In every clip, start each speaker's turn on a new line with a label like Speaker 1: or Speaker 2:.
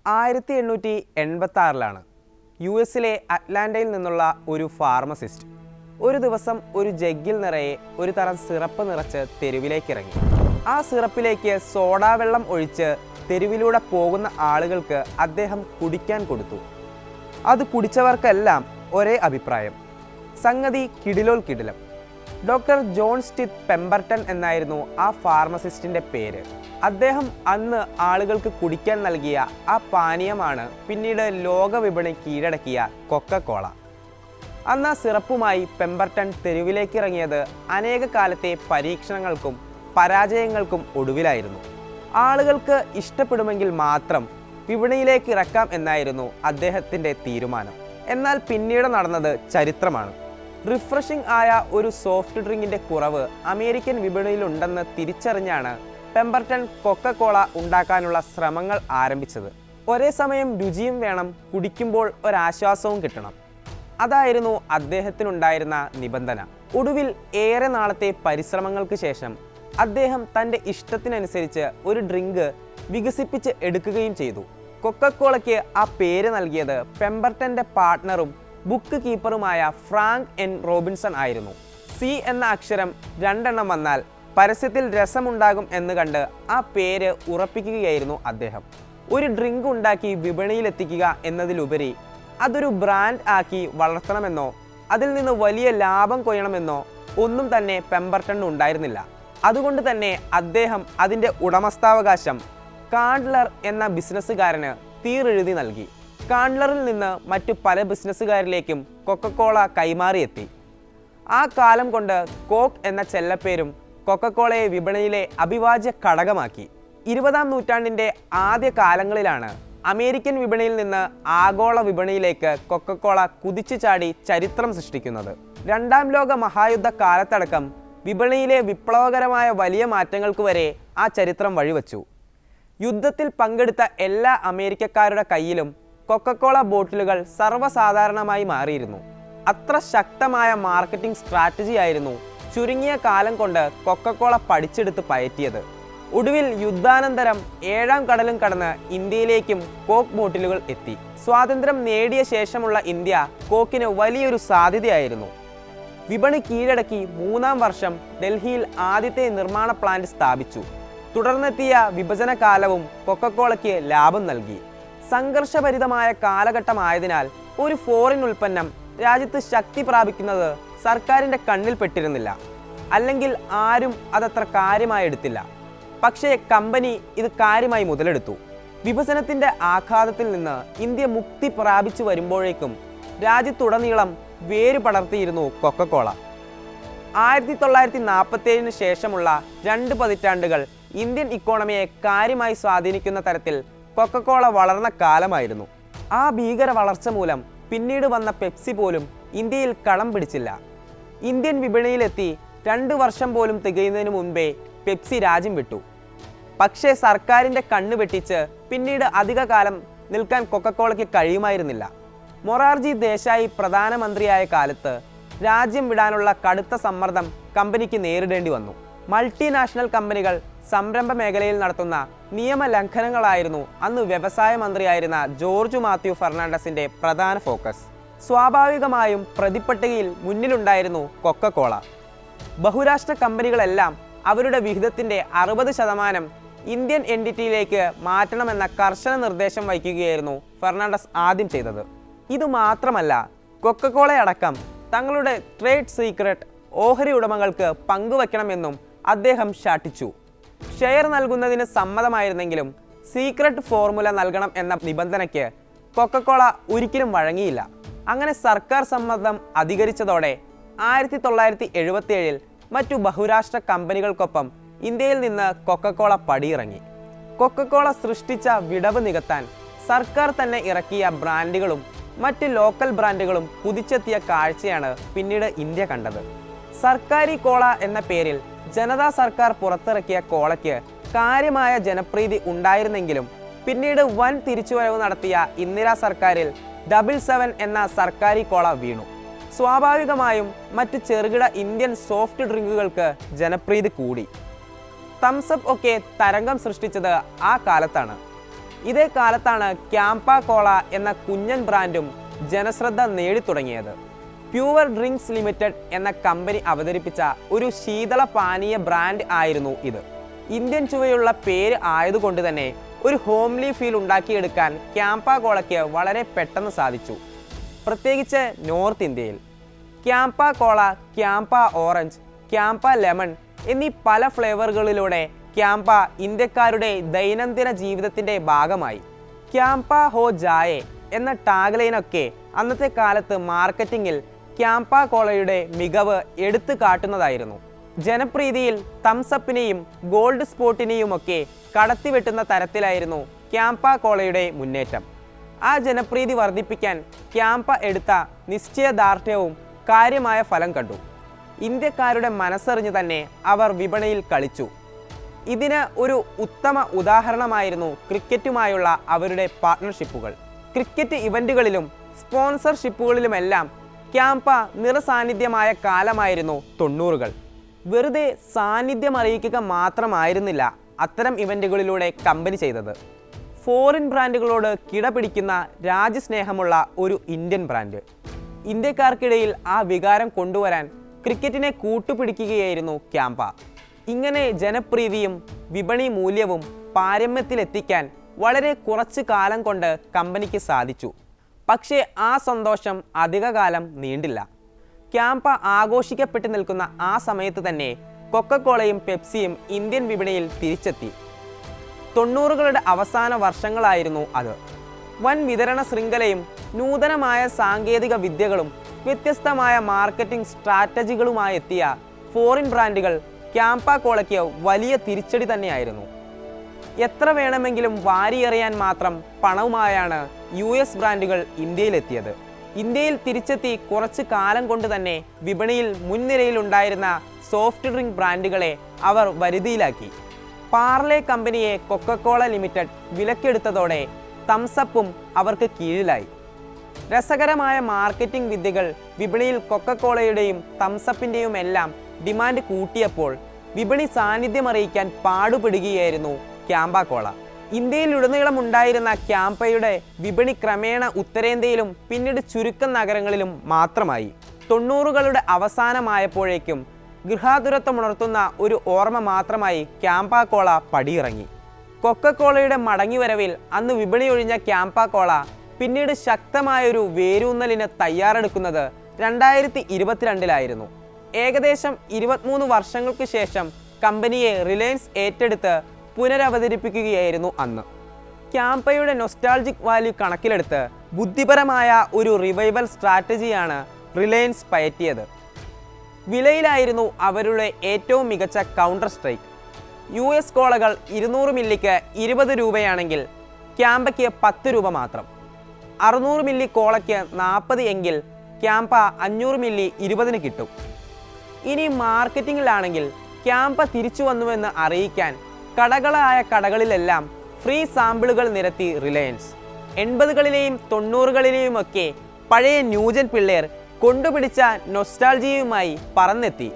Speaker 1: 1886 US-ലെ അറ്റ്ലാന്റയിൽ നിന്നുള്ള ഒരു ഫാർമസിസ്റ്റ് ഒരു ദിവസം ഒരു ജഗ്ഗിൽ നിറയെ ഒരു തരം സിറപ്പ് നിറച്ച് തെരുവിലേക്ക് ഇറങ്ങി. ആ സിറപ്പിലേക്ക് സോഡാ വെള്ളം ഒഴിച്ച് തെരുവിലൂടെ പോകുന്ന ആളുകൾക്ക് അദ്ദേഹം കുടിക്കാൻ കൊടുത്തു. അത് കുടിച്ചവർക്കെല്ലാം ഒരേ അഭിപ്രായം, സംഗതി കിടിലോൽ കിടിലം. ഡോക്ടർ ജോൺ സ്റ്റിത്ത് പെമ്പർട്ടൺ എന്നായിരുന്നു ആ ഫാർമസിസ്റ്റിൻ്റെ പേര്. അദ്ദേഹം അന്ന് ആളുകൾക്ക് കുടിക്കാൻ നൽകിയ ആ പാനീയമാണ് പിന്നീട് ലോകവിപണി കീഴടക്കിയ കൊക്കക്കോള. അന്ന് ആ സിറപ്പുമായി പെമ്പർട്ടൺ തെരുവിലേക്ക് ഇറങ്ങിയത് അനേക കാലത്തെ പരീക്ഷണങ്ങൾക്കും പരാജയങ്ങൾക്കും ഒടുവിലായിരുന്നു. ആളുകൾക്ക് ഇഷ്ടപ്പെടുമെങ്കിൽ മാത്രം വിപണിയിലേക്ക് ഇറക്കാം എന്നായിരുന്നു അദ്ദേഹത്തിൻ്റെ തീരുമാനം. എന്നാൽ പിന്നീട് നടന്നത് ചരിത്രമാണ്. റിഫ്രഷിംഗ് ആയ ഒരു സോഫ്റ്റ് ഡ്രിങ്കിൻ്റെ കുറവ് അമേരിക്കൻ വിപണിയിലുണ്ടെന്ന് തിരിച്ചറിഞ്ഞാണ് പെമ്പർട്ടൺ കൊക്കക്കോള ഉണ്ടാക്കാനുള്ള ശ്രമങ്ങൾ ആരംഭിച്ചത്. ഒരേ സമയം രുചിയും വേണം, കുടിക്കുമ്പോൾ ഒരാശ്വാസവും കിട്ടണം. അതായിരുന്നു അദ്ദേഹത്തിനുണ്ടായിരുന്ന നിബന്ധന. ഒടുവിൽ ഏറെ നാളത്തെ പരിശ്രമങ്ങൾക്ക് ശേഷം അദ്ദേഹം തൻ്റെ ഇഷ്ടത്തിനനുസരിച്ച് ഒരു ഡ്രിങ്ക് വികസിപ്പിച്ച് എടുക്കുകയും ചെയ്തു. കൊക്കക്കോളയ്ക്ക് ആ പേര് നൽകിയത് പെമ്പർട്ടൻ്റെ പാർട്ട്ണറും ബുക്ക് കീപ്പറുമായ ഫ്രാങ്ക് എൻ റോബിൻസൺ ആയിരുന്നു. സി എന്ന അക്ഷരം 2 എണ്ണം വന്നാൽ പരസ്യത്തിൽ രസമുണ്ടാകും എന്ന് കണ്ട് ആ പേര് ഉറപ്പിക്കുകയായിരുന്നു അദ്ദേഹം. ഒരു ഡ്രിങ്ക് ഉണ്ടാക്കി വിപണിയിലെത്തിക്കുക എന്നതിലുപരി അതൊരു ബ്രാൻഡ് ആക്കി വളർത്തണമെന്നോ അതിൽ നിന്ന് വലിയ ലാഭം കൊയ്യണമെന്നോ ഒന്നും തന്നെ പെമ്പർട്ടണിന് ഉണ്ടായിരുന്നില്ല. അതുകൊണ്ട് തന്നെ അദ്ദേഹം അതിൻ്റെ ഉടമസ്ഥാവകാശം കാണ്ട്ലർ എന്ന ബിസിനസ്സുകാരന് തീരെഴുതി നൽകി. കാണ്ട്ലറിൽ നിന്ന് മറ്റു പല ബിസിനസ്സുകാരിലേക്കും കൊക്കക്കോള കൈമാറിയെത്തി. ആ കാലം കൊണ്ട് കോക്ക് എന്ന ചെല്ലപ്പേരും കൊക്കക്കോളയെ വിപണിയിലെ അവിഭാജ്യ ഘടകമാക്കി. 20-ാം നൂറ്റാണ്ടിൻ്റെ ആദ്യ കാലങ്ങളിലാണ് അമേരിക്കൻ വിപണിയിൽ നിന്ന് ആഗോള വിപണിയിലേക്ക് കൊക്കക്കോള കുതിച്ചു ചാടി ചരിത്രം സൃഷ്ടിക്കുന്നത്. 2-ാം ലോക മഹായുദ്ധ കാലത്തടക്കം വിപണിയിലെ വിപ്ലവകരമായ വലിയ മാറ്റങ്ങൾക്ക് വരെ ആ ചരിത്രം വഴിവെച്ചു. യുദ്ധത്തിൽ പങ്കെടുത്ത എല്ലാ അമേരിക്കക്കാരുടെ കയ്യിലും കൊക്കക്കോള ബോട്ടിലുകൾ സർവ്വസാധാരണമായി മാറിയിരുന്നു. അത്ര ശക്തമായ മാർക്കറ്റിംഗ് സ്ട്രാറ്റജി ആയിരുന്നു ചുരുങ്ങിയ കാലം കൊണ്ട് കൊക്കക്കോള പഠിച്ചെടുത്ത് പയറ്റിയത്. ഒടുവിൽ യുദ്ധാനന്തരം 7-ാം കടലും കടന്ന് ഇന്ത്യയിലേക്കും കോക്ക് ബോട്ടിലുകൾ എത്തി. സ്വാതന്ത്ര്യം നേടിയ ശേഷമുള്ള ഇന്ത്യ കോക്കിന് വലിയൊരു സാധ്യതയായിരുന്നു. വിപണി കീഴടക്കി 3-ാം വർഷം ഡൽഹിയിൽ ആദ്യത്തെ നിർമ്മാണ പ്ലാന്റ് സ്ഥാപിച്ചു. തുടർന്നെത്തിയ വിഭജന കാലവും കൊക്കക്കോളയ്ക്ക് ലാഭം നൽകി. സംഘർഷഭരിതമായ കാലഘട്ടമായതിനാൽ ഒരു ഫോറിൻ ഉൽപ്പന്നം രാജ്യത്ത് ശക്തി പ്രാപിക്കുന്നത് സർക്കാരിൻ്റെ കണ്ണിൽ പെട്ടിരുന്നില്ല. അല്ലെങ്കിൽ ആരും അതത്ര കാര്യമായി എടുത്തില്ല. പക്ഷേ കമ്പനി ഇത് കാര്യമായി മുതലെടുത്തു. വിഭജനത്തിൻ്റെ ആഘാതത്തിൽ നിന്ന് ഇന്ത്യ മുക്തി പ്രാപിച്ചു വരുമ്പോഴേക്കും രാജ്യത്തുടനീളം വേര് പടർത്തിയിരുന്നു കൊക്കക്കോള. 1947 ശേഷമുള്ള 2 പതിറ്റാണ്ടുകൾ ഇന്ത്യൻ ഇക്കോണമിയെ കാര്യമായി സ്വാധീനിക്കുന്ന തരത്തിൽ കൊക്കക്കോള വളർന്ന കാലമായിരുന്നു. ആ ഭീകര വളർച്ച മൂലം പിന്നീട് വന്ന പെപ്സി പോലും ഇന്ത്യയിൽ കളം പിടിച്ചില്ല. ഇന്ത്യൻ വിപണിയിലെത്തി 2 വർഷം പോലും തികയുന്നതിന് മുൻപേ പെപ്സി രാജ്യം വിട്ടു. പക്ഷേ സർക്കാരിൻ്റെ കണ്ണ് വെട്ടിച്ച് പിന്നീട് അധിക കാലം നിൽക്കാൻ കൊക്കക്കോളയ്ക്ക് കഴിയുമായിരുന്നില്ല. മൊറാർജി ദേശായി പ്രധാനമന്ത്രിയായ കാലത്ത് രാജ്യം വിടാനുള്ള കടുത്ത സമ്മർദ്ദം കമ്പനിക്ക് നേരിടേണ്ടി വന്നു. മൾട്ടിനാഷണൽ കമ്പനികൾ സംരംഭ മേഖലയിൽ നടത്തുന്ന നിയമലംഘനങ്ങളായിരുന്നു അന്ന് വ്യവസായ മന്ത്രിയായിരുന്ന ജോർജ് മാത്യു ഫെർണാണ്ടസിൻ്റെ പ്രധാന ഫോക്കസ്. സ്വാഭാവികമായും പ്രതിപ്പട്ടികയിൽ മുന്നിലുണ്ടായിരുന്നു കൊക്കക്കോള. ബഹുരാഷ്ട്ര കമ്പനികളെല്ലാം അവരുടെ വിഹിതത്തിൻ്റെ 60% ഇന്ത്യൻ എൻറ്റിറ്റിയിലേക്ക് മാറ്റണമെന്ന കർശന നിർദ്ദേശം വയ്ക്കുകയായിരുന്നു ഫെർണാണ്ടസ് ആദ്യം ചെയ്തത്. ഇതുമാത്രമല്ല, കൊക്കക്കോളയടക്കം തങ്ങളുടെ ട്രേഡ് സീക്രട്ട് ഓഹരി ഉടമകൾക്ക് പങ്കുവയ്ക്കണമെന്നും അദ്ദേഹം ശാഠിച്ചു. ഷെയർ നൽകുന്നതിന് സമ്മതമായിരുന്നെങ്കിലും സീക്രട്ട് ഫോർമുല നൽകണം എന്ന നിബന്ധനയ്ക്ക് കൊക്കക്കോള ഒരിക്കലും വഴങ്ങിയില്ല. അങ്ങനെ സർക്കാർ സമ്മർദ്ദം അധികരിച്ചതോടെ 1977 മറ്റു ബഹുരാഷ്ട്ര കമ്പനികൾക്കൊപ്പം ഇന്ത്യയിൽ നിന്ന് കൊക്കക്കോള പടിയിറങ്ങി. കൊക്കക്കോള സൃഷ്ടിച്ച വിടവ് നികത്താൻ സർക്കാർ തന്നെ ഇറക്കിയ ബ്രാൻഡുകളും മറ്റ് ലോക്കൽ ബ്രാൻഡുകളും കുതിച്ചെത്തിയ കാഴ്ചയാണ് പിന്നീട് ഇന്ത്യ കണ്ടത്. സർക്കാരി കോള എന്ന പേരിൽ ജനതാ സർക്കാർ പുറത്തിറക്കിയ കോളയ്ക്ക് കാര്യമായ ജനപ്രീതി ഉണ്ടായിരുന്നെങ്കിലും പിന്നീട് വൻ തിരിച്ചുവരവ് നടത്തിയ ഇന്ദിരാ സർക്കാരിൽ 77 എന്ന സർക്കാരി കോള വീണു. സ്വാഭാവികമായും മറ്റ് ചെറുകിട ഇന്ത്യൻ സോഫ്റ്റ് ഡ്രിങ്കുകൾക്ക് ജനപ്രീതി കൂടി. തംസപ്പ് ഒക്കെ തരംഗം സൃഷ്ടിച്ചത് ആ കാലത്താണ്. ഇതേ കാലത്താണ് ക്യാമ്പ കോള എന്ന കുഞ്ഞൻ ബ്രാൻഡും ജനശ്രദ്ധ നേടിത്തുടങ്ങിയത്. പ്യൂവർ ഡ്രിങ്ക്സ് ലിമിറ്റഡ് എന്ന കമ്പനി അവതരിപ്പിച്ച ഒരു ശീതള പാനീയ ബ്രാൻഡ് ആയിരുന്നു ഇത്. ഇന്ത്യൻ ചുവയുള്ള പേര് ആയതുകൊണ്ട് തന്നെ ഒരു ഹോംലി ഫീൽ ഉണ്ടാക്കിയെടുക്കാൻ ക്യാമ്പ കോളയ്ക്ക് വളരെ പെട്ടെന്ന് സാധിച്ചു, പ്രത്യേകിച്ച് നോർത്ത് ഇന്ത്യയിൽ. ക്യാമ്പ കോള, ക്യാമ്പ ഓറഞ്ച്, ക്യാമ്പ ലെമൺ എന്നീ പല ഫ്ലേവറുകളിലൂടെ ക്യാമ്പ ഇന്ത്യക്കാരുടെ ദൈനംദിന ജീവിതത്തിൻ്റെ ഭാഗമായി. ക്യാമ്പ ഹോ ജായേ എന്ന ടാഗ്ലൈനൊക്കെ അന്നത്തെ കാലത്ത് മാർക്കറ്റിങ്ങിൽ ക്യാമ്പ കോളയുടെ മികവ് എടുത്തു കാട്ടുന്നതായിരുന്നു. ജനപ്രീതിയിൽ തംസപ്പിനെയും ഗോൾഡ് സ്പോട്ടിനെയുമൊക്കെ കടത്തിവെട്ടുന്ന തരത്തിലായിരുന്നു ക്യാമ്പ കോളയുടെ മുന്നേറ്റം. ആ ജനപ്രീതി വർദ്ധിപ്പിക്കാൻ ക്യാമ്പ എടുത്ത നിശ്ചയദാർഢ്യവും കാര്യമായ ഫലം കണ്ടു. ഇന്ത്യക്കാരുടെ മനസ്സറിഞ്ഞ് തന്നെ അവർ വിപണിയിൽ കളിച്ചു. ഇതിന് ഒരു ഉത്തമ ഉദാഹരണമായിരുന്നു ക്രിക്കറ്റുമായുള്ള അവരുടെ പാർട്ട്ണർഷിപ്പുകൾ. ക്രിക്കറ്റ് ഇവന്റുകളിലും സ്പോൺസർഷിപ്പുകളിലുമെല്ലാം ക്യാമ്പ നിറസാന്നിധ്യമായ കാലമായിരുന്നു 90കൾ. വെറുതെ സാന്നിധ്യം അറിയിക്കുക മാത്രമായിരുന്നില്ല അത്തരം ഇവന്റുകളിലൂടെ കമ്പനി ചെയ്തത്. ഫോറിൻ ബ്രാൻഡുകളോട് കിടപിടിക്കുന്ന രാജ്യസ്നേഹമുള്ള ഒരു ഇന്ത്യൻ ബ്രാൻഡ്. ഇന്ത്യക്കാർക്കിടയിൽ ആ വികാരം കൊണ്ടുവരാൻ ക്രിക്കറ്റിനെ കൂട്ടുപിടിക്കുകയായിരുന്നു ക്യാമ്പ. ഇങ്ങനെ ജനപ്രീതിയും വിപണി മൂല്യവും പാരമ്യത്തിലെത്തിക്കാൻ വളരെ കുറച്ചു കാലം കൊണ്ട് കമ്പനിക്ക് സാധിച്ചു. പക്ഷേ ആ സന്തോഷം അധികകാലം നീണ്ടില്ല. ക്യാമ്പ ആഘോഷിക്കപ്പെട്ടു നിൽക്കുന്ന ആ സമയത്ത് തന്നെ കൊക്കക്കോളയും പെപ്സിയും ഇന്ത്യൻ വിപണിയിൽ തിരിച്ചെത്തി. 90കളുടെ അവസാന വർഷങ്ങളായിരുന്നു അത്. വൻ വിതരണ ശൃംഖലയും നൂതനമായ സാങ്കേതിക വിദ്യകളും വ്യത്യസ്തമായ മാർക്കറ്റിംഗ് സ്ട്രാറ്റജികളുമായി എത്തിയ ഫോറിൻ ബ്രാൻഡുകൾ ക്യാമ്പ കോളയ്ക്ക് വലിയ തിരിച്ചടി തന്നെയായിരുന്നു. എത്ര വേണമെങ്കിലും വാരിയെറിയാൻ മാത്രം പണവുമായാണ് US ബ്രാൻഡുകൾ ഇന്ത്യയിലെത്തിയത്. ഇന്ത്യയിൽ തിരിച്ചെത്തി കുറച്ചു കാലം കൊണ്ട് തന്നെ വിപണിയിൽ മുൻനിരയിലുണ്ടായിരുന്ന സോഫ്റ്റ് ഡ്രിങ്ക് ബ്രാൻഡുകളെ അവർ വരുതിയിലാക്കി. പാർലെ കമ്പനിയെ കൊക്കക്കോള ലിമിറ്റഡ് വിലക്കെടുത്തതോടെ തംസപ്പും അവർക്ക് കീഴിലായി. രസകരമായ മാർക്കറ്റിംഗ് വിദ്യകൾ വിപണിയിൽ കൊക്കക്കോളയുടെയും തംസപ്പിൻ്റെയും എല്ലാം ഡിമാൻഡ് കൂട്ടിയപ്പോൾ വിപണി സാന്നിധ്യമറിയിക്കാൻ പാടുപെടുകയായിരുന്നു ക്യാമ്പ കോള. ഇന്ത്യയിലുടനീളം ഉണ്ടായിരുന്ന ക്യാമ്പയുടെ വിപണി ക്രമേണ ഉത്തരേന്ത്യയിലും പിന്നീട് ചുരുക്കം നഗരങ്ങളിലും മാത്രമായി. 90കളുടെ അവസാനമായപ്പോഴേക്കും ഗൃഹാതുരത്വമുണർത്തുന്ന ഒരു ഓർമ്മ മാത്രമായി ക്യാമ്പ കോള പടിയിറങ്ങി. കൊക്കക്കോളയുടെ മടങ്ങിവരവിൽ അന്ന് വിപണി ഒഴിഞ്ഞ ക്യാമ്പ കോള പിന്നീട് ശക്തമായൊരു വേരൂന്നലിന് തയ്യാറെടുക്കുന്നത് 2022-ലായിരുന്നു. ഏകദേശം 23 വർഷങ്ങൾക്ക് ശേഷം കമ്പനിയെ റിലയൻസ് ഏറ്റെടുത്ത് പുനരവതരിപ്പിക്കുകയായിരുന്നു അന്ന്. ക്യാമ്പയുടെ നൊസ്റ്റാൾജിക് വാല്യൂ കണക്കിലെടുത്ത് ബുദ്ധിപരമായ ഒരു റിവൈവൽ സ്ട്രാറ്റജിയാണ് റിലയൻസ് പയറ്റിയത്. വിലയിലായിരുന്നു അവരുടെ ഏറ്റവും മികച്ച കൗണ്ടർ സ്ട്രൈക്ക്. US കോളകൾ 200 മില്ലിക്ക് 20 രൂപയാണെങ്കിൽ ക്യാമ്പയ്ക്ക് 10 രൂപ മാത്രം. 600 മില്ലി കോളയ്ക്ക് 40 എങ്കിൽ ക്യാമ്പ 500 മില്ലി 20-ന് കിട്ടും. ഇനി മാർക്കറ്റിങ്ങിലാണെങ്കിൽ ക്യാമ്പ തിരിച്ചു വന്നുവെന്ന് അറിയിക്കാൻ കടകളായ കടകളിലെല്ലാം ഫ്രീ സാമ്പിളുകൾ നിരത്തി റിലയൻസ്. 80കളിലെയും 90കളിലെയുമൊക്കെ പഴയ ന്യൂജൻ പിള്ളേർ കൊണ്ടുപിടിച്ച നൊസ്റ്റാൾജിയയുമായി പറന്നെത്തി.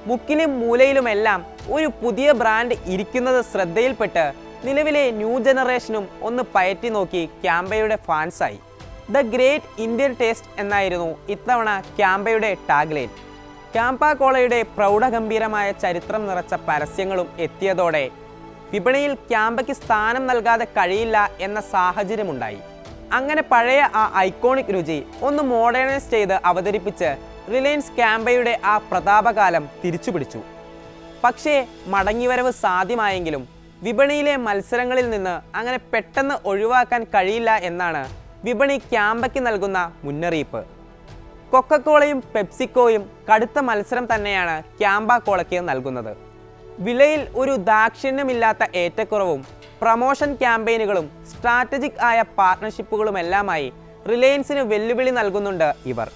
Speaker 1: മുക്കിലും മൂലയിലുമെല്ലാം ഒരു പുതിയ ബ്രാൻഡ് ഇരിക്കുന്നത് ശ്രദ്ധയിൽപ്പെട്ട് നിലവിലെ ന്യൂ ജനറേഷനും ഒന്ന് പയറ്റി നോക്കി ക്യാമ്പയുടെ ഫാൻസായി. ദ ഗ്രേറ്റ് ഇന്ത്യൻ ടേസ്റ്റ് എന്നായിരുന്നു ഇത്തവണ ക്യാമ്പയുടെ ടാഗ്ലൈൻ. ക്യാമ്പ കോളയുടെ പ്രൗഢഗംഭീരമായ ചരിത്രം നിറച്ച പരസ്യങ്ങളും എത്തിയതോടെ വിപണിയിൽ ക്യാമ്പയ്ക്ക് സ്ഥാനം നൽകാതെ കഴിയില്ല എന്ന സാഹചര്യമുണ്ടായി. അങ്ങനെ പഴയ ആ ഐക്കോണിക് രുചി ഒന്ന് മോഡേണൈസ് ചെയ്ത് അവതരിപ്പിച്ച് റിലയൻസ് ക്യാമ്പയുടെ ആ പ്രതാപകാലം തിരിച്ചുപിടിച്ചു. പക്ഷേ മടങ്ങിവരവ് സാധ്യമായെങ്കിലും വിപണിയിലെ മത്സരങ്ങളിൽ നിന്ന് അങ്ങനെ പെട്ടെന്ന് ഒഴിവാക്കാൻ കഴിയില്ല എന്നാണ് വിപണി ക്യാമ്പയ്ക്ക് നൽകുന്ന മുന്നറിയിപ്പ്. കൊക്കക്കോളയും പെപ്സിക്കോയും കടുത്ത മത്സരം തന്നെയാണ് ക്യാമ്പ കോളയ്ക്ക് നൽകുന്നത്. വിലയിൽ ഒരു ദാക്ഷിണ്യമില്ലാത്ത ഏറ്റക്കുറവും പ്രമോഷൻ ക്യാമ്പയിനുകളും സ്ട്രാറ്റജിക് ആയ പാർട്ട്ണർഷിപ്പുകളുമെല്ലാമായി റിലയൻസിന് വെല്ലുവിളി നൽകുന്നുണ്ട് ഇവർ.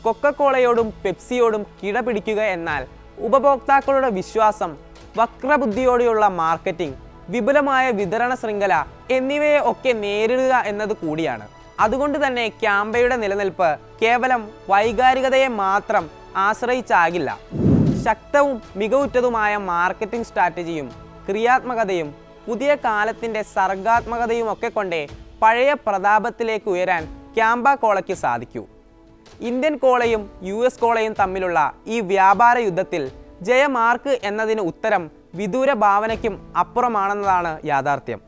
Speaker 1: കൊക്കക്കോളയോടും പെപ്സിയോടും കിടപിടിക്കുക എന്നാൽ ഉപഭോക്താക്കളുടെ വിശ്വാസം, വക്രബുദ്ധിയോടെയുള്ള മാർക്കറ്റിംഗ്, വിപുലമായ വിതരണ ശൃംഖല എന്നിവയെ ഒക്കെ നേരിടുക എന്നത് കൂടിയാണ്. അതുകൊണ്ട് തന്നെ ക്യാമ്പയുടെ നിലനിൽപ്പ് കേവലം വൈകാരികതയെ മാത്രം ആശ്രയിച്ചാകില്ല. ശക്തവും മികവുറ്റതുമായ മാർക്കറ്റിംഗ് സ്ട്രാറ്റജിയും ക്രിയാത്മകതയും പുതിയ കാലത്തിൻ്റെ സർഗാത്മകതയുമൊക്കെ കൊണ്ടേ പഴയ പ്രതാപത്തിലേക്ക് ഉയരാൻ ക്യാമ്പ കോളയ്ക്ക് സാധിക്കൂ. ഇന്ത്യൻ കോളയും US കോളയും തമ്മിലുള്ള ഈ വ്യാപാര യുദ്ധത്തിൽ ജയമാർക്ക് എന്നതിന് ഉത്തരം വിദൂര ഭാവനയ്ക്കും അപ്പുറമാണെന്നതാണ് യാഥാർത്ഥ്യം.